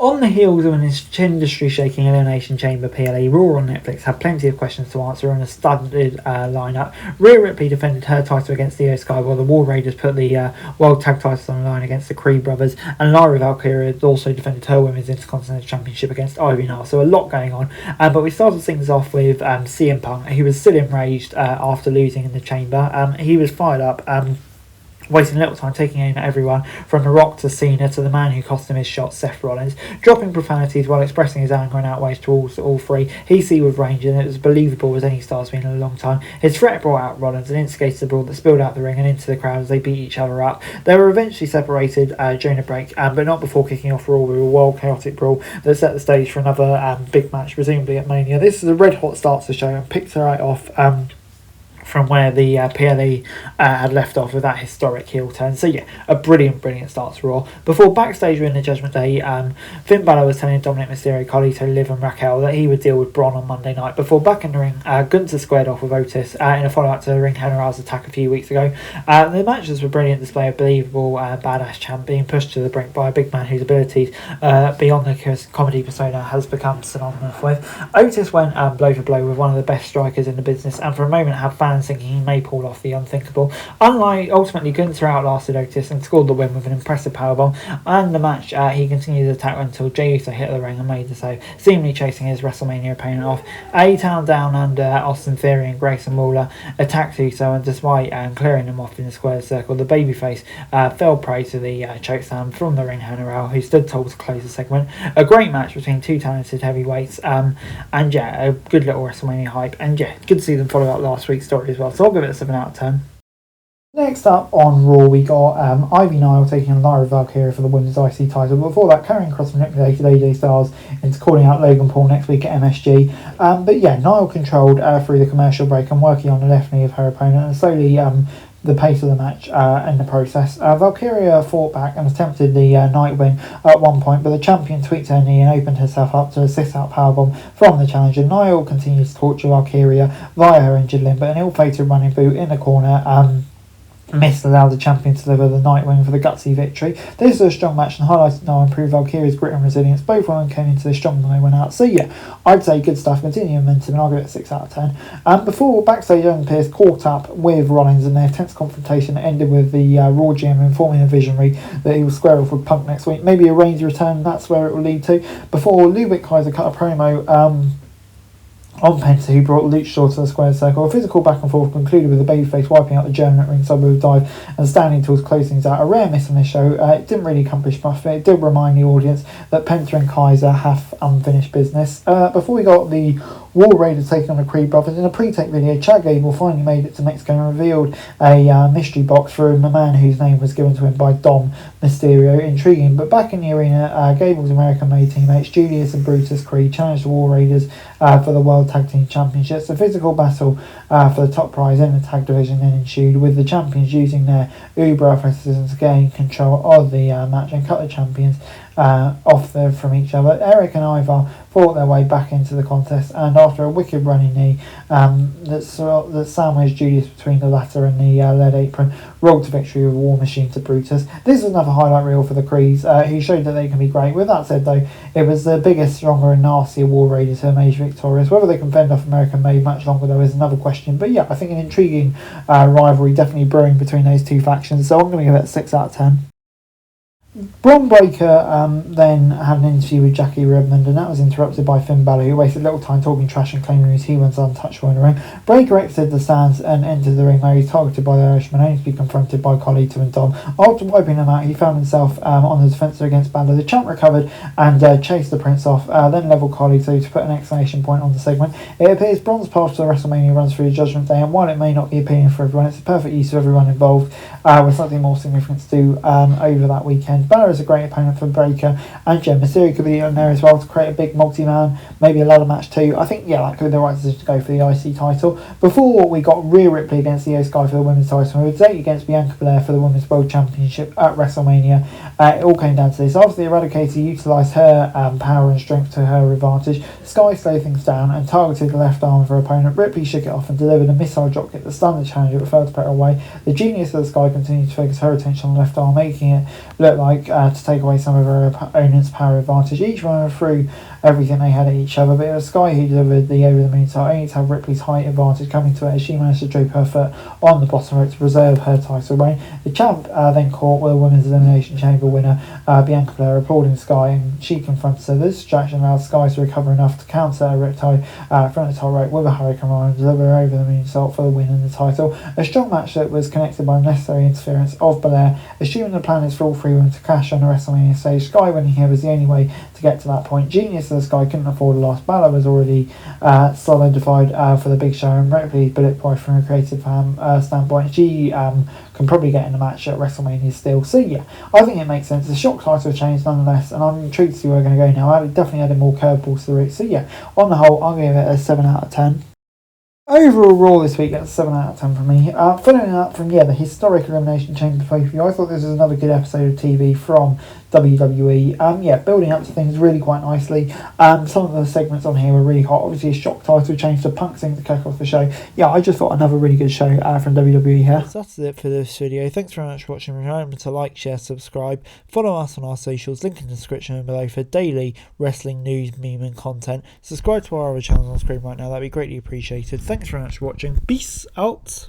On the heels of an industry-shaking Elimination Chamber PLE, Raw on Netflix had plenty of questions to answer and a studded lineup. Rhea Ripley defended her title against Io Sky, while the War Raiders put the World Tag titles on the line against the Creed brothers, and Lyra Valkyria also defended her Women's Intercontinental Championship against Ivy Nile. So a lot going on, but we started things off with CM Punk. He was still enraged after losing in the Chamber. He was fired up. Wasting little time taking aim at everyone, from The Rock to Cena to the man who cost him his shot, Seth Rollins, dropping profanities while expressing his anger and outrage to all three. He see with range, and it was believable as any star's been in a long time. His threat brought out Rollins and instigated a brawl that spilled out the ring and into the crowd as they beat each other up. They were eventually separated during a break, but not before kicking off Raw with a wild, chaotic brawl that set the stage for another big match, presumably at Mania. This is a red hot start to the show and picked right off from where the PLE had left off with that historic heel turn. So yeah, a brilliant start to Raw. Before backstage in the Judgment Day, Finn Balor was telling Dominic Mysterio, Carlito, Liv and Raquel that he would deal with Braun on Monday night. Before back in the ring, Gunther squared off with Otis in a follow-up to the Ring General's attack a few weeks ago. The matches were a brilliant display of believable badass champ being pushed to the brink by a big man whose abilities beyond the comedy persona has become synonymous with. Otis went blow for blow with one of the best strikers in the business, and for a moment had fans thinking he may pull off the unthinkable. Ultimately, Gunther outlasted Otis and scored the win with an impressive powerbomb. And the match, he continued the attack until Jey Uso hit the ring and made the save, seemingly chasing his WrestleMania opponent off. A-Town Down Under, Austin Theory and Grayson Waller attacked Uso, and despite clearing them off in the square circle, the babyface fell prey to the chokeslam from the Ring General, who stood tall to close the segment. A great match between two talented heavyweights, and yeah, a good little WrestleMania hype, and yeah, good to see them follow up last week's story as well. So I'll give it a 7 out of 10. Next up on Raw, we got Ivy Nile taking on Lyra Valkyria for the Women's IC title. Before that, Karrion Kross manipulated AJ Styles into calling out Logan Paul next week at MSG. But yeah, Nile controlled through the commercial break and working on the left knee of her opponent, and slowly the pace of the match in the process. Valkyria fought back and attempted the night win at one point, but the champion tweaked her knee and opened herself up to a 6-out powerbomb from the challenger. Niall continues to torture Valkyria via her injured limb, but an ill-fated running boot in the corner missed allowed the champion to deliver the night win for the gutsy victory. This is a strong match and highlighted Niall improved Valkyria's grit and resilience. Both women came into the strong when they went out. So yeah, I'd say good stuff, continuing momentum, and I'll give it a 6 out of 10. Before backstage, Adam Pearce caught up with Rollins and their tense confrontation ended with the Raw GM informing the Visionary that he will square off with Punk next week. Maybe a Reigns return, that's where it will lead to. Before Ludwig Kaiser cut a promo on Penta, who brought Luchasaur to the square circle. A physical back and forth concluded with the babyface wiping out the German at ringside with a dive and standing towards closing things out. A rare miss on this show. It didn't really accomplish much, but it did remind the audience that Penta and Kaiser have unfinished business. Before we got the War Raiders taking on the Creed brothers, in a pre-tape video, Chad Gable finally made it to Mexico and revealed a mystery box from a man whose name was given to him by Dom Mysterio. Intriguing, but back in the arena, Gable's American-made teammates Julius and Brutus Creed challenged the War Raiders for the World Tag Team Championships. A physical battle for the top prize in the tag division then ensued, with the champions using their uber athleticism to gain control of the match and cut the champions off from each other. Eric and Ivar fought their way back into the contest, and after a wicked running knee that sandwiched Julius between the latter and the lead apron, rolled to victory with War Machine to Brutus. This is another highlight reel for the Creeds, who showed that they can be great. With that said though, it was the bigger, stronger and nastier War Raiders who emerged victorious. Whether they can fend off American made much longer though is another question, but yeah, I think an intriguing rivalry definitely brewing between those two factions, so I'm going to give it a 6 out of 10. Bron Breakker then had an interview with Jackie Redmond, and that was interrupted by Finn Balor, who wasted little time talking trash and claiming he was untouchable in the ring. Breakker exited the stands and entered the ring where he was targeted by the Irishman, only to be confronted by Carlito and Dom. After wiping them out, he found himself on the defensive against Balor. The champ recovered and chased the Prince off, then levelled Carlito to put an exclamation point on the segment. It appears Bron's path to the WrestleMania runs through the Judgment Day, and while it may not be appealing for everyone, it's a perfect use of everyone involved, with something more significant to do over that weekend. Balor is a great opponent for Breakker, and yeah, Mysterio could be on there as well to create a big multi-man, maybe a ladder match too. I think yeah, that could be the right decision to go for the IC title. Before we got Rhea Ripley against Io Sky for the women's title, with Zayt against Bianca Belair for the women's world championship at WrestleMania. It all came down to this. After the Eradicator utilised her power and strength to her advantage, Sky slowed things down and targeted the left arm of her opponent. Ripley shook it off and delivered a missile dropkick that stunned the challenger but failed to put her away. The genius of the Sky continued to focus her attention on the left arm, making it look like like to take away some of her opponent's power advantage. Each one threw everything they had at each other, but it was Sky who delivered the over the moon title, only to have Ripley's height advantage coming to it as she managed to droop her foot on the bottom rope to preserve her title reign. The champ then caught with a women's elimination chamber winner Bianca Belair applauding Sky, and she confronted her. This distraction allowed Sky to recover enough to counter a Riptide from the top rope with a Hurricane Rana and deliver over the moonsault for the win and the title. A strong match that was connected by necessary interference of Belair, assuming the plan is for all three women to clash on the WrestleMania stage. Sky winning here was the only way to get to that point. Genius of the Sky couldn't afford a loss. Balor was already solidified for the big show, and Ripley bullet boy from a creative standpoint. She can probably get in the match at WrestleMania still. So yeah, I think it makes sense. The shock title change nonetheless, and I'm intrigued to see where we're going to go now. I definitely added more curveballs to the route. So yeah, on the whole, I'll give it a 7 out of 10. Overall Raw this week, that's 7 out of 10 from me. Following up from the historic Elimination Chamber pay-per-view, I thought this was another good episode of TV from WWE. Building up to things really quite nicely. Some of the segments on here were really hot. Obviously, a shock title change to Punk thing to kick off the show. Yeah, I just thought another really good show from WWE here. So that's it for this video. Thanks very much for watching. Remember to like, share, subscribe. Follow us on our socials. Link in the description below for daily wrestling news, meme and content. Subscribe to our other channels on screen right now. That'd be greatly appreciated. Thanks very much for watching. Peace out.